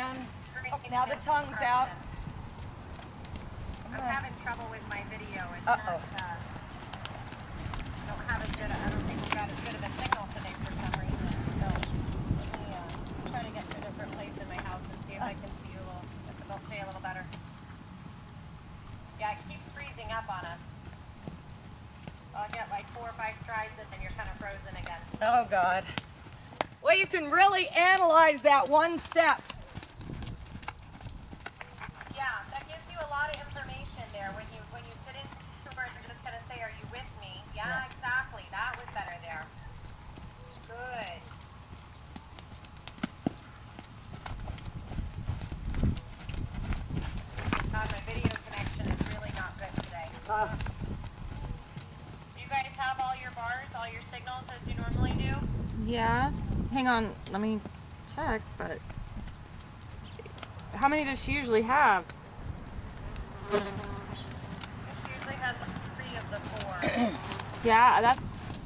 and now the tongue's out. I'm having trouble with my video. It's Uh-oh. don't have as good. I don't think we've got as good of a signal today for some reason. So let me try to get to a different place in my house and see if I can see you a little. If it'll stay a little better. Yeah, it keeps freezing up on us. I'll get like 4 or 5 strides and then you're kind of frozen again. Oh God. Well, you can really analyze that one step. Yeah, that gives you a lot of information there when you sit in where you're just gonna say, "Are you with me?" Yeah, exactly. That was better there. Good. God, my video connection is really not good today. Do you guys have all your bars, all your signals as you normally do? Yeah. Hang on, let me check, but how many does she usually have? She usually has 3 of the 4. Yeah,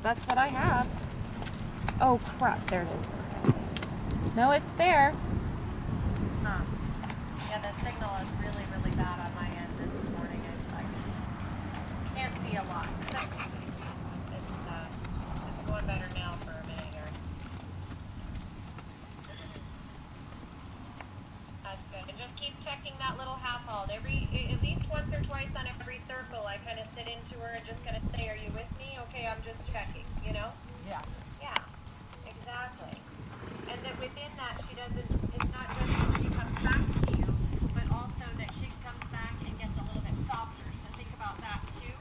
that's what I have. Oh crap, there it is. No, it's there. Huh. Yeah, the signal is really, really bad on my end this morning. I can't see a lot. It's going better now for a minute here. That's good. And just keep checking that little half halt. At least once or twice on every circle, I kind of sit into her and just kind of say, "Are you with me?" "Okay, I'm just checking," you know? Yeah. Yeah, exactly. And that within that, it's not just that she comes back to you, but also that she comes back and gets a little bit softer. So think about that too,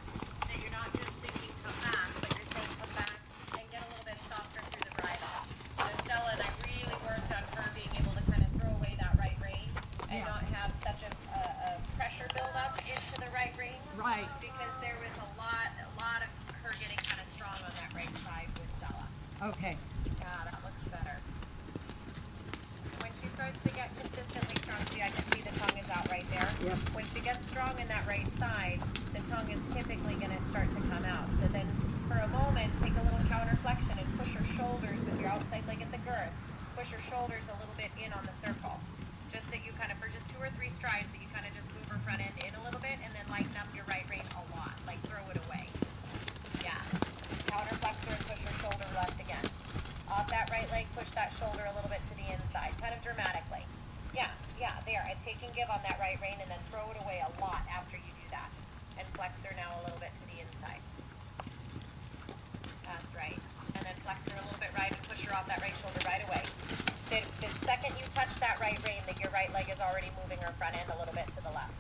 that you're not just thinking come back, but you're saying come back and get a little bit softer through the bridle. So Stella and I really worked on her being able to kind of throw away that right rein and not have such a pressure build up into the right rein. Right. Because there was a lot of her getting kind of strong on that right side with Stella. Okay. Yeah, that looks better. When she starts to get consistently strong, see, I can see the tongue is out right there. Yep. When she gets strong in that right side, the tongue is typically going to start to come out. So then, for a moment, take a little counter flexion and push her shoulders with your outside leg at the girth. Push her shoulders a little bit in on the circle. Just that you kind of, for just 2 or 3 strides, that you kind of just move her front end in a little bit and then lighten up your right rein a lot. Like throw it away. Yeah. Counter flexor and push her shoulder left again. Off that right leg, push that shoulder a little bit to the inside, kind of dramatically. Yeah, there. And take and give on that right rein and then throw it away a lot after you do that. And flex her now a little bit to the inside. That's right. And then flex her a little bit right and push her off that right shoulder right away. The second you touch that right rein, that your right leg is already moving her front end a little bit to the left.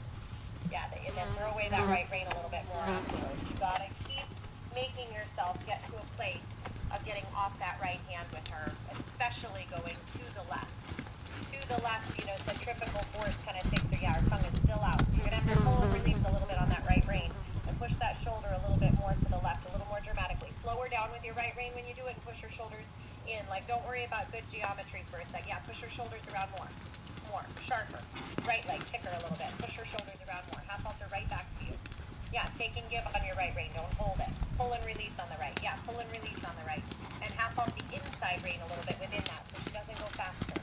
Yeah, and then throw away that right rein a little bit more afterwards. You gotta keep making yourself get to a place of getting off that right hand with her, especially going to the left. To the left, centrifugal force kind of takes her, her tongue is still out. So you're going to have to pull and release a little bit on that right rein and push that shoulder a little bit more to the left, a little more dramatically. Slow her down with your right rein when you do it and push her shoulders in. Like, don't worry about good geometry for a sec. Yeah, push her shoulders around more, sharper. Right leg, kick her a little bit. Push her shoulders around more. Half halter right back to you. Yeah, take and give on your right rein. Don't hold it. Pull and release on the right. Yeah, pull and release on the right. And half off the inside rein a little bit within that so she doesn't go faster.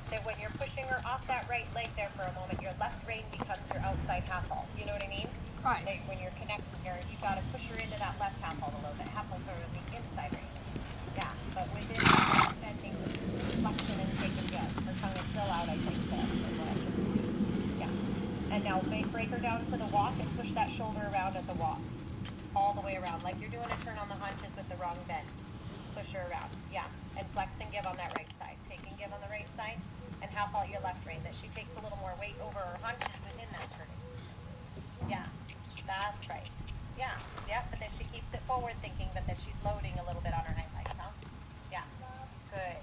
That when you're pushing her off that right leg there for a moment, your left rein becomes your outside half halt. You know what I mean? Right. Like when you're connecting her, you've got to push her into that left half halt a little bit. Half halt her with the inside rein. Yeah, but within that extending flexion and take and give. Her tongue is still out, I think, there. Yeah. And now break her down to the walk and push that shoulder around at the walk. All the way around, like you're doing a turn on the haunches with the wrong bend. Push her around. Yeah. And flex and give on that right side. Take and give on the right side. And half halt your left rein. That she takes a little more weight over her haunches within that turning. Yeah. That's right. Yeah. Yeah. But then she keeps it forward thinking, but then she's loading a little bit on her hind legs, huh? Yeah. Good.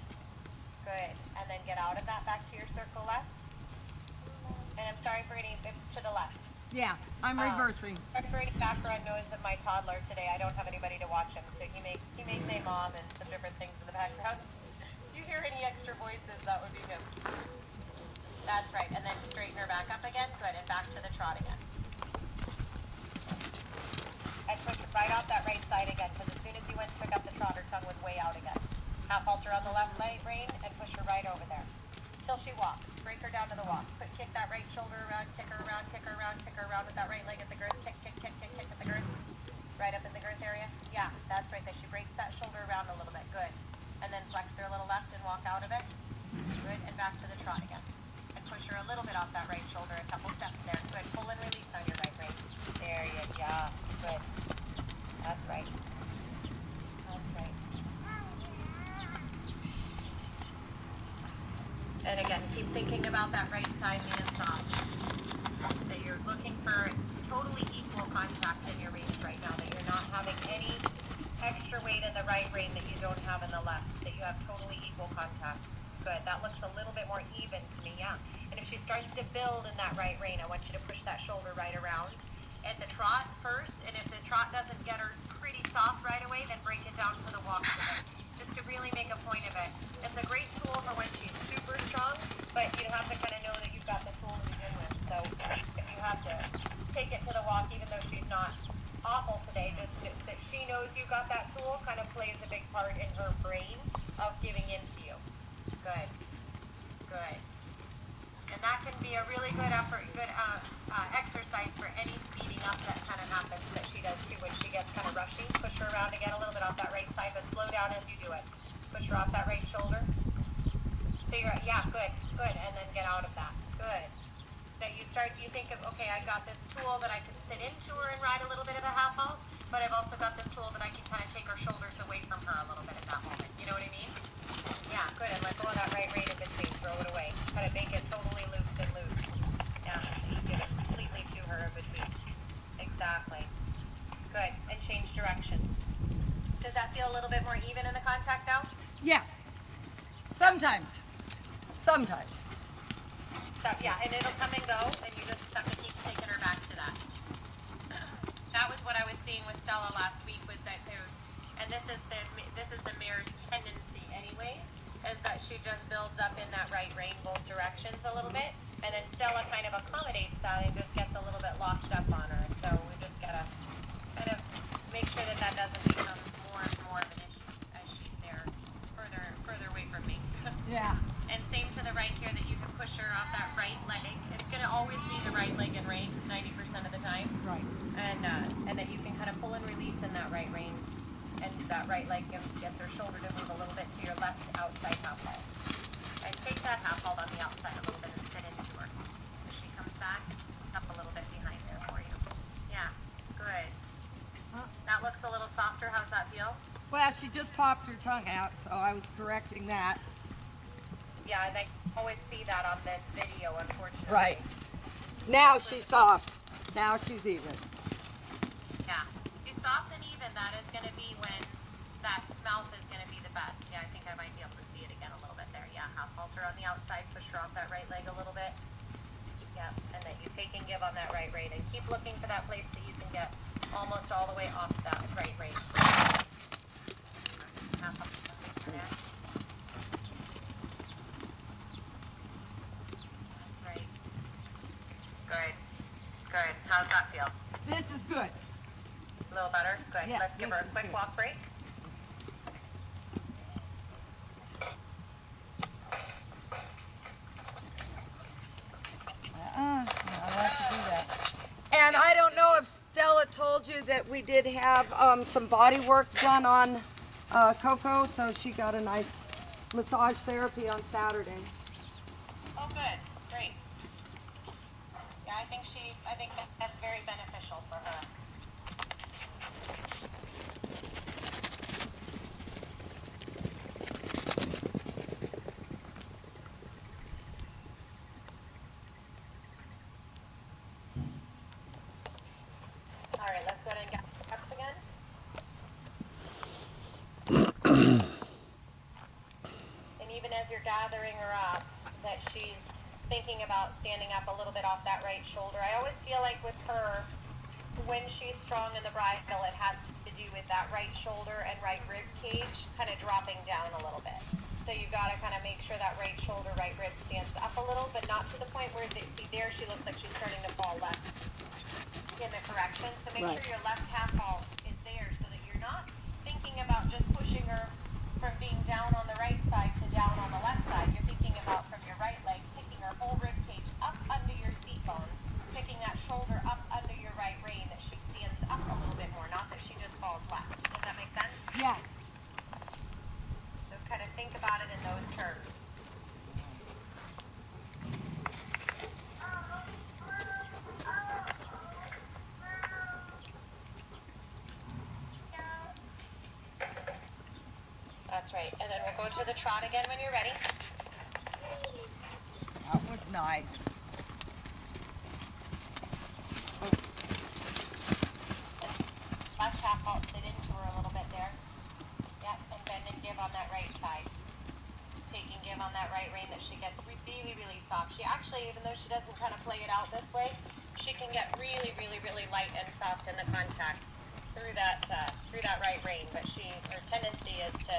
Good. And then get out of that back to your circle left. And I'm sorry for any to the left. Yeah, I'm reversing. Sorry for any background noise of my toddler today. I don't have anybody to watch him, so he may say mom and some different things in the background. If you hear any extra voices, that would be him. That's right. And then straighten her back up again. Good. And back to the trot again. And push it right off that right side again, because as soon as you went to pick up the trot, her tongue was way out again. Half halter on the left leg rein and push her right over there. until she walks. Break her down to the walk. Kick that right shoulder around, kick her around, kick her around, kick her around with that right leg at the girth. Kick, kick, kick, kick, kick at the girth. Right up in the girth area. Yeah, that's right there. She breaks that shoulder around a little bit. Good. And then flex her a little left and walk out of it. Good. And back to the trot again. And push her a little bit off that right shoulder, a couple steps there. Good. Pull and release on your right rein. There you go. Good. That's right. That's right. And again, keep thinking about that right side hand soft. That you're looking for totally equal contact in your reins right now. That you're not having any extra weight in the right rein that you don't have in the left. That you have totally equal contact. Good. That looks a little bit more even to me, yeah. And if she starts to build in that right rein, I want you to push that shoulder right around at the trot first. And if the trot doesn't get her pretty soft right away, then break it down to the walk with it. Just to really make a point of it. It's a great tool for when she's super strong, but you have to kind of know that you've got the tool to begin with. So if you have to take it to the walk, even though she's not awful today, just that she knows you've got that tool kind of plays a big part in her brain of giving in to you. Good. Good. And that can be a really good effort, good exercise for any speeding up that kind of happens that she does too when she gets kind of rushy. Push her around again a little bit off that right side, but slow down as you do it. Push her off that right shoulder. So you're, yeah, good, good, and then get out of that. Good. So you think of, okay, I got this tool that I can sit into her and ride a little bit of a half halt, but I've also got this tool that I can kind of take her shoulders away from her a little bit at that moment. You know what I mean? Yeah, good, and let go of that right rein in between. Throw it away. Kind of make it totally loose and loose. Yeah, so you give it completely to her in between. Exactly. Good, and change direction. Does that feel a little bit more even in the contact now? Yes. Sometimes. Sometimes. So, yeah, and it'll come and go, and you just have to keep taking her back to that. That was what I was seeing with Stella last week, was that and this is the mare's tendency anyway, is that she just builds up in that right rein both directions a little bit, and then Stella kind of accommodates that and just gets a little bit locked up on her. So we just gotta kind of make sure that that doesn't become more and more of an issue as she's there further away from me. Yeah. And same to the right here, that you can push her off that right leg. It's gonna always be the right leg in rein 90% of the time. Right. And that you can kind of pull and release in that right rein. And that right leg gets her shoulder to move a little bit to your left outside half halt. And take that half halt on the outside a little bit and sit into her. As she comes back, up a little bit behind there for you. Yeah, good. That looks a little softer. How's that feel? Well, she just popped her tongue out, so I was correcting that. Yeah, and I always see that on this video, unfortunately. Right. Now she's soft. Now she's even. Yeah. She's soft and even. That is going to be when that mouth is going to be the best. Yeah, I think I might be able to see it again a little bit there. Yeah, half halter on the outside. Push her off that right leg a little bit. Yeah, and then you take and give on that right rein. And keep looking for that place that you can get almost all the way off that right rein. Half halter there. That's right. Good. Good. How's that feel? This is good. A little better? Good. Yeah, Let's give her a this is quick good. walk break. I'll have to do that. And I don't know if Stella told you that we did have some body work done on Coco, so she got a nice massage therapy on Saturday. Oh, good. Great. Yeah, I think that's very beneficial for her. All right, let's go ahead and get up again. And even as you're gathering her up, that she's thinking about standing up a little bit off that right shoulder. I always feel like with her, when she's strong in the bridle, it has to do with that right shoulder and right rib cage kind of dropping down a little bit. So you've got to kind of make sure that right shoulder, right rib stands up a little, but not to the point where, see there, she looks like she's starting to fall left in the correction. So make Right. sure your left half halt is there so that you're not thinking about just pushing her from being down on the right side to down on the left side. You're thinking about from your right whole rib cage up under your seat bone, picking that shoulder up under your right rein that she stands up a little bit more, not that she just falls left. Does that make sense? Yes. So kind of think about it in those terms. That's right. And then we'll go to the trot again when you're ready. That was nice. Left half vault, sit into her a little bit there. Yep, and bend and give on that right side. Take and give on that right rein that she gets really, really soft. She actually, even though she doesn't kind of play it out this way, she can get really, really, really light and soft in the contact through that right rein. But her tendency is to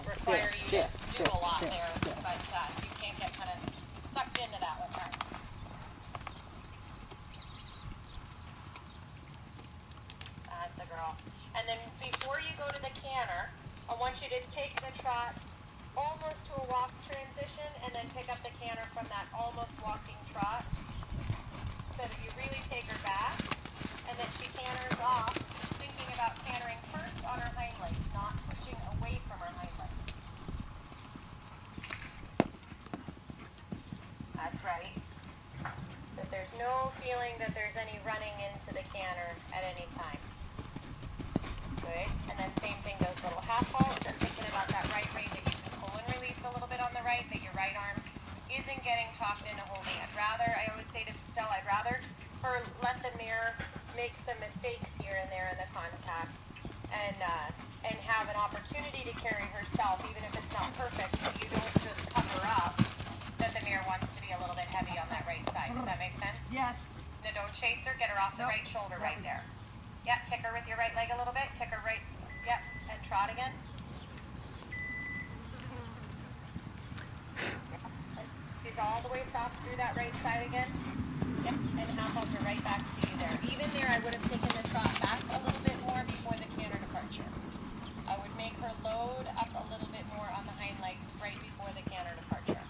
require you to do a lot there, but you can't get kind of sucked into that with her. That's a girl. And then before you go to the canter, I want you to take the trot almost to a walk transition and then pick up the canter from that almost walking trot so that you really take her back and that she canters off, thinking about cantering first on her hind legs, not pushing away from her hind legs. That's right. That there's no feeling that there's any running into the canter at any time. Good. And then same thing, those little half halts, and thinking about that right rein that you can pull and release a little bit on the right, that your right arm isn't getting chopped into holding. I always say to Stella, I'd rather her let the mare make some mistakes here and there in the contact and have an opportunity to carry herself, even if it's not perfect, but you don't just cover up that the mare wants to be a little bit heavy on that right side. Does that make sense? Yes. No, don't chase her, get her off the right shoulder right there. Yep, kick her with your right leg a little bit. Kick her right. Yep, and trot again. She's all the way soft through that right side again. Yep, and half up her right back to you there. Even there, I would have taken the trot back a little bit more before the canter departure. I would make her load up a little bit more on the hind legs right before the canter departure.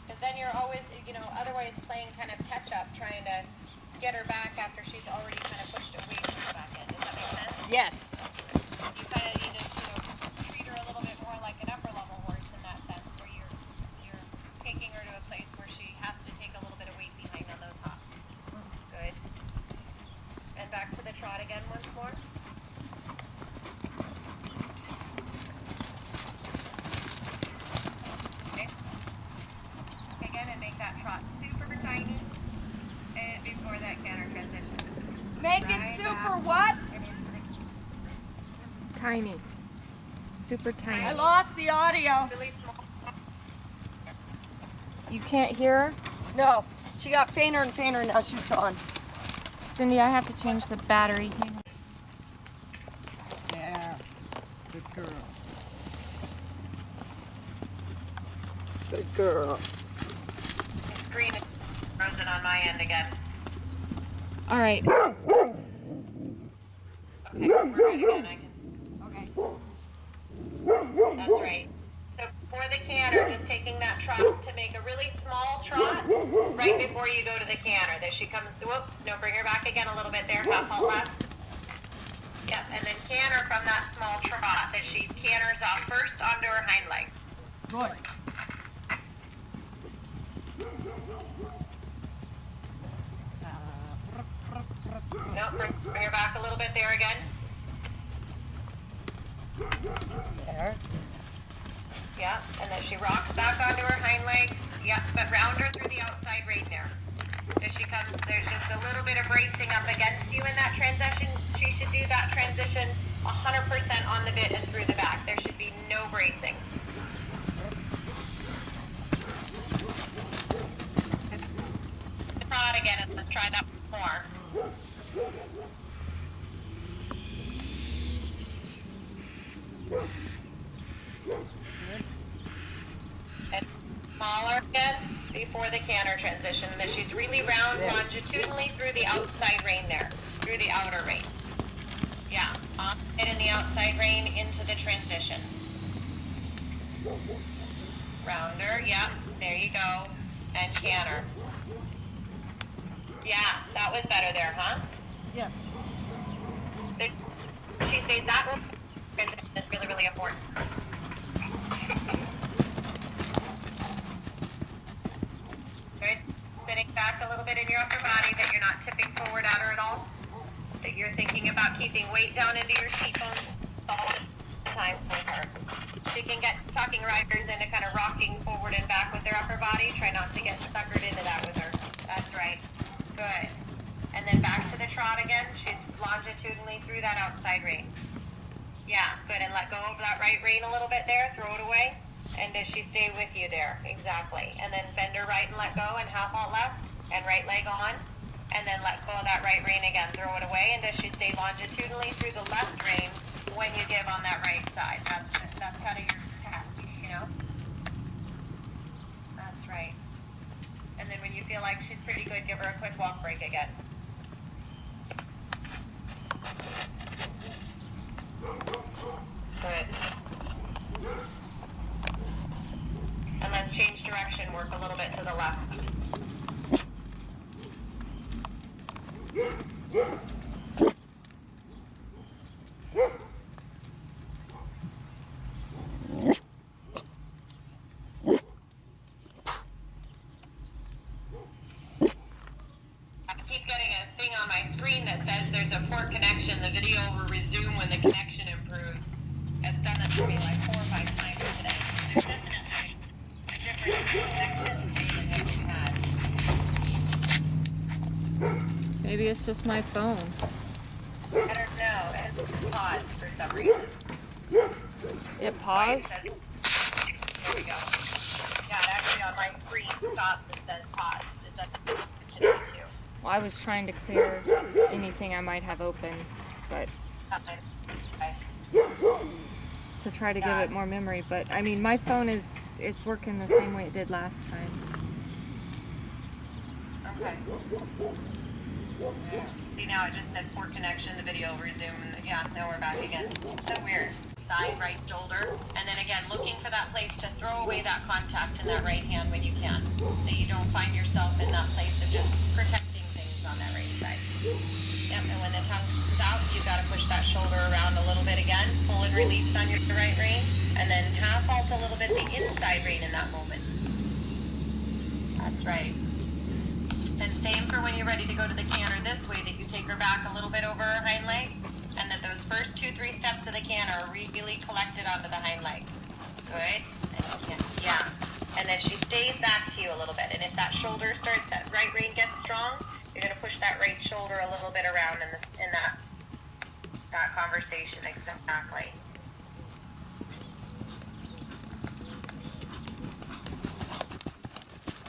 Because then you're always, otherwise playing kind of catch up, trying to get her back after she's already kind of pushed away from the back end. Does that make sense? Yes. You kind of need to, treat her a little bit more like an upper level horse in that sense, where you're taking her to a place where she has to take a little bit of weight behind on those hops. Good. And back to the trot again once more. Okay. Again, and make that trot super tiny. And before that canter transition. Make it super what? And into the Tiny. Super tiny. I lost the audio. really small. You can't hear her? No. She got fainter and fainter, now she's gone. Cindy, I have to change the battery. Hang on. Yeah. Good girl. Good girl. The screen is frozen on my end again. All right. Okay, we're good again. Okay. That's right. So for the canter, just taking that trot to make a really small trot right before you go to the canter. That she comes, whoops, no, bring her back again a little bit there, half halt left. Yep, and then canter from that small trot that she canters off first onto her hind legs. Good. Nope, bring her back a little bit there again. There. Yeah, and then she rocks back onto her hind legs. Yeah, but round her through the outside right there. As she comes, there's just a little bit of bracing up against you in that transition. She should do that transition 100% on the bit and through the back. There should be no bracing. Trot again, and let's try that more. And smaller again before the canter transition. That she's really round longitudinally through the outside rein there, through the outer rein. Yeah, and in the outside rein into the transition. Rounder, yeah, there you go. and canter. Yeah, that was better there, huh? Yes. She says that one is really, really important. Good. Sitting back a little bit in your upper body, that you're not tipping forward at her at all. That you're thinking about keeping weight down into your cheekbones all the time with her. She can get tucking riders into kind of rocking forward and back with their upper body. Try not to get suckered into that with her. That's right. Good. And then back to the trot again. She's longitudinally through that outside rein. Yeah, good. And let go of that right rein a little bit there. Throw it away. And does she stay with you there? Exactly. And then bend her right and let go, and half halt left, and right leg on. And then let go of that right rein again. Throw it away. And does she stay longitudinally through the left rein when you give on that right side? That's kind of your task, you know? That's right. And then when you feel like she's pretty good, give her a quick walk break again. Good. And let's change direction, work a little bit to the left. I keep getting a thing on my screen that says there's a poor connection. The video will resume when the connection improves. It's done that to me like 4 or 5 times today. There's definitely different connections than what we've had. Maybe it's just my phone. I don't know. It's paused for some reason. It paused? There we go. Yeah, it actually on my screen stops and says pause. It doesn't mention it too. Well, I was trying to clear anything I might have open, but Okay. to try to give it more memory. But I mean, my phone it's working the same way it did last time. Okay. See, now it just says poor connection, the video will resume. Yeah, now we're back again. So weird. Side, right shoulder. And then again, looking for that place to throw away that contact in that right hand when you can. That you don't find yourself in that place of just protecting things on that right side. Yep, and when the tongue comes out, you've got to push that shoulder around a little bit again. Pull and release on your right rein. And then half halt a little bit the inside rein in that moment. That's right. And same for when you're ready to go to the canter this way, that you take her back a little bit over her hind leg, and that those first 2-3 steps of the canter are really collected onto the hind legs. Good. Yeah. And then she stays back to you a little bit. And if that shoulder starts, that right rein gets strong, you're going to push that right shoulder a little bit around in that conversation. Exactly.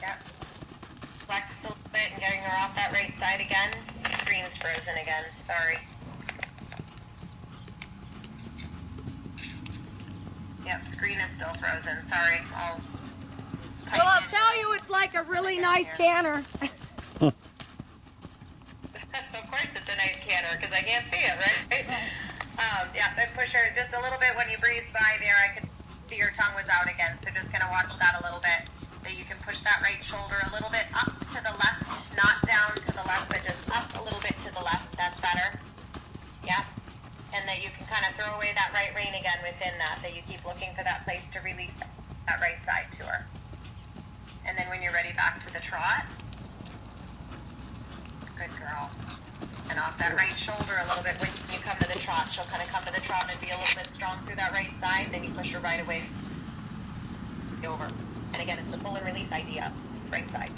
Yep. Flex a little bit and getting her off that right side again. Screen's frozen again. Sorry. Yep, screen is still frozen. Sorry. Well, I'll tell you, it's like a really nice canter. Of course it's a nice canter, because I can't see it, right? Yeah, then push her just a little bit when you breeze by there. I could see your tongue was out again, so just kind of watch that a little bit. That you can push that right shoulder a little bit up to the left, not down to the left, but just up a little bit to the left. That's better. Yeah. And that you can kind of throw away that right rein again within that you keep looking for that place to release that right side to her. And then when you're ready, back to the trot. Good girl. And off that right shoulder a little bit. When you come to the trot, she'll kind of come to the trot and be a little bit strong through that right side. Then you push her right away over. And again, it's a pull and release idea. Right side.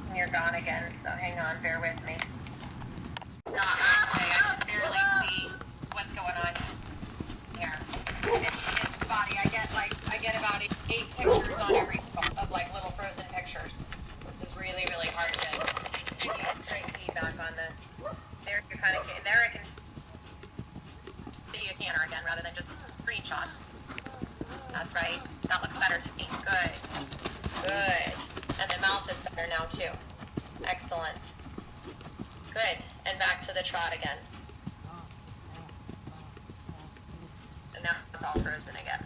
And you're gone again, so hang on, bear with me. Not right way. I can barely see what's going on here. It's body. I get about eight pictures on every of like little frozen pictures. This is really, really hard to give you straight feedback on this. There you're kind of there I can see a canter again rather than just a screenshot. That's right. That looks better to me. Good. Good. And the mouth is better now too. Excellent. Good. And back to the trot again. And now it's all frozen again.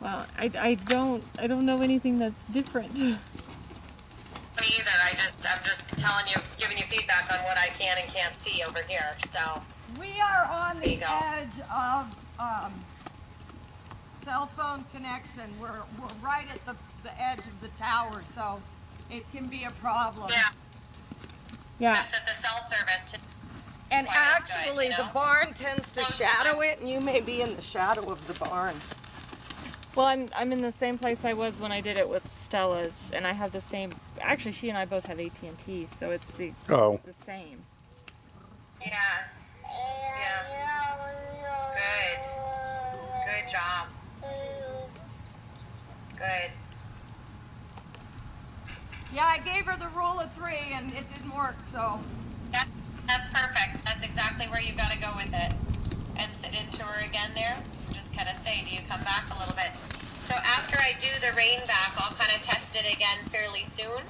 Well, I don't know anything that's different. Me either. I'm just telling you, giving you feedback on what I can and can't see over here. So We are on There the you go. edge of cell phone connection. We're right at the edge of the tower, so it can be a problem. yeah, Yeah. just that the cell service. And Quite as good, actually, you know? the barn tends to Close shadow it, and you may be in the shadow of the barn. Well, I'm in the same place I was when I did it with Stella's, and I have the same. Actually, she and I both have AT&T, so it's the same. Yeah. Yeah. Good. Good job. Good. Yeah, I gave her the rule of 3, and it didn't work, so. That's perfect. That's exactly where you got to go with it. And sit into her again there. Just kind of say, do you come back a little bit? So after I do the rain back, I'll kind of test it again fairly soon.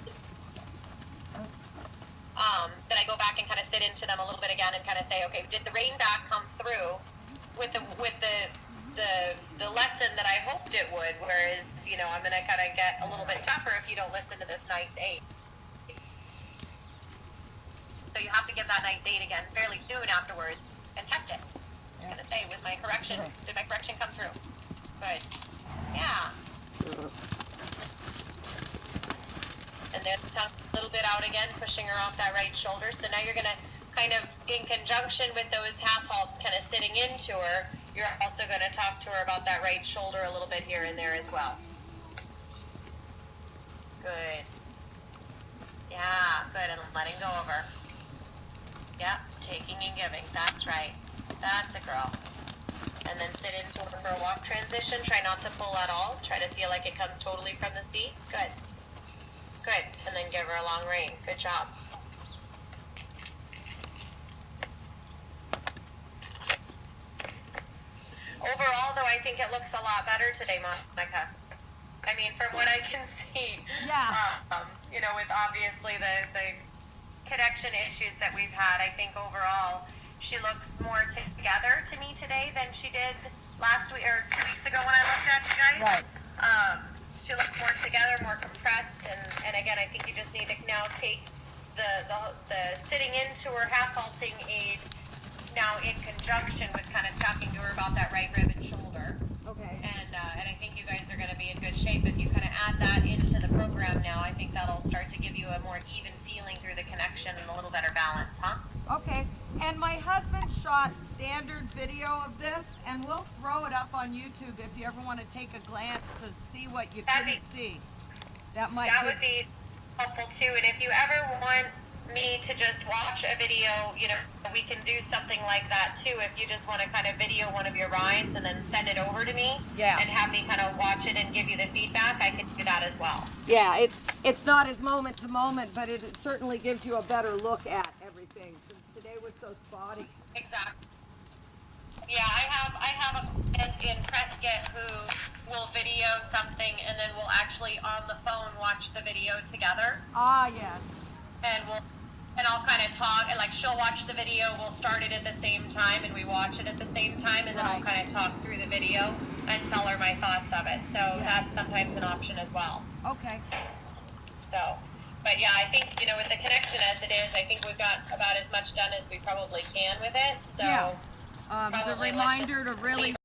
Then I go back and kind of sit into them a little bit again and kind of say, okay, did the rain back come through with the lesson that I hoped it would? Whereas, you know, I'm going to kind of get a little bit tougher if you don't listen to this nice 8. So you have to give that nice 8 again fairly soon afterwards and test it. I'm going to say, was my correction, did my correction come through? Good. Yeah. And then tuck a little bit out again, pushing her off that right shoulder. So now you're going to kind of, in conjunction with those half halts kind of sitting into her, you're also going to talk to her about that right shoulder a little bit here and there as well. Good. Yeah, good. And letting go of her. Yep, taking and giving. That's right. That's a girl. And then sit into her for a walk transition. Try not to pull at all. Try to feel like it comes totally from the seat. Good. Good. And then give her a long rein. Good job. Overall, though, I think it looks a lot better today, Monica. I mean, from what I can see. Yeah. You know, with obviously the connection issues that we've had, I think overall she looks more together to me today than she did last week or 2 weeks ago when I looked at you guys. Right. She looks more together, more compressed, and again, I think you just need to now take the sitting into her half halting aid now in conjunction with kind of talking to her about that right rib and shoulder. Okay. And I think you guys are going to be in good shape if you kind of add that into the program now. I think that'll start to give you a more even feeling through the connection and a little better balance, huh? Okay. And my husband shot standard video of this, and we'll throw it up on YouTube if you ever want to take a glance to see what you couldn't see. That would be helpful too. And if you ever want me to just watch a video, you know, we can do something like that too. If you just want to kind of video one of your rides and then send it over to me, Yeah. and have me kind of watch it and give you the feedback, I can do that as well. Yeah, it's not as moment to moment, but it certainly gives you a better look at everything. Since today was so spotty. Exactly. Yeah, I have a client in Prescott who will video something and then we'll actually on the phone watch the video together. Ah, yes. And I'll kind of talk, and like she'll watch the video, we'll start it at the same time, and we watch it at the same time, and then I'll kind of talk through the video and tell her my thoughts of it. So that's sometimes an option as well. Okay. So, but yeah, I think, you know, with the connection as it is, I think we've got about as much done as we probably can with it. So Yeah. The probably let's reminder to really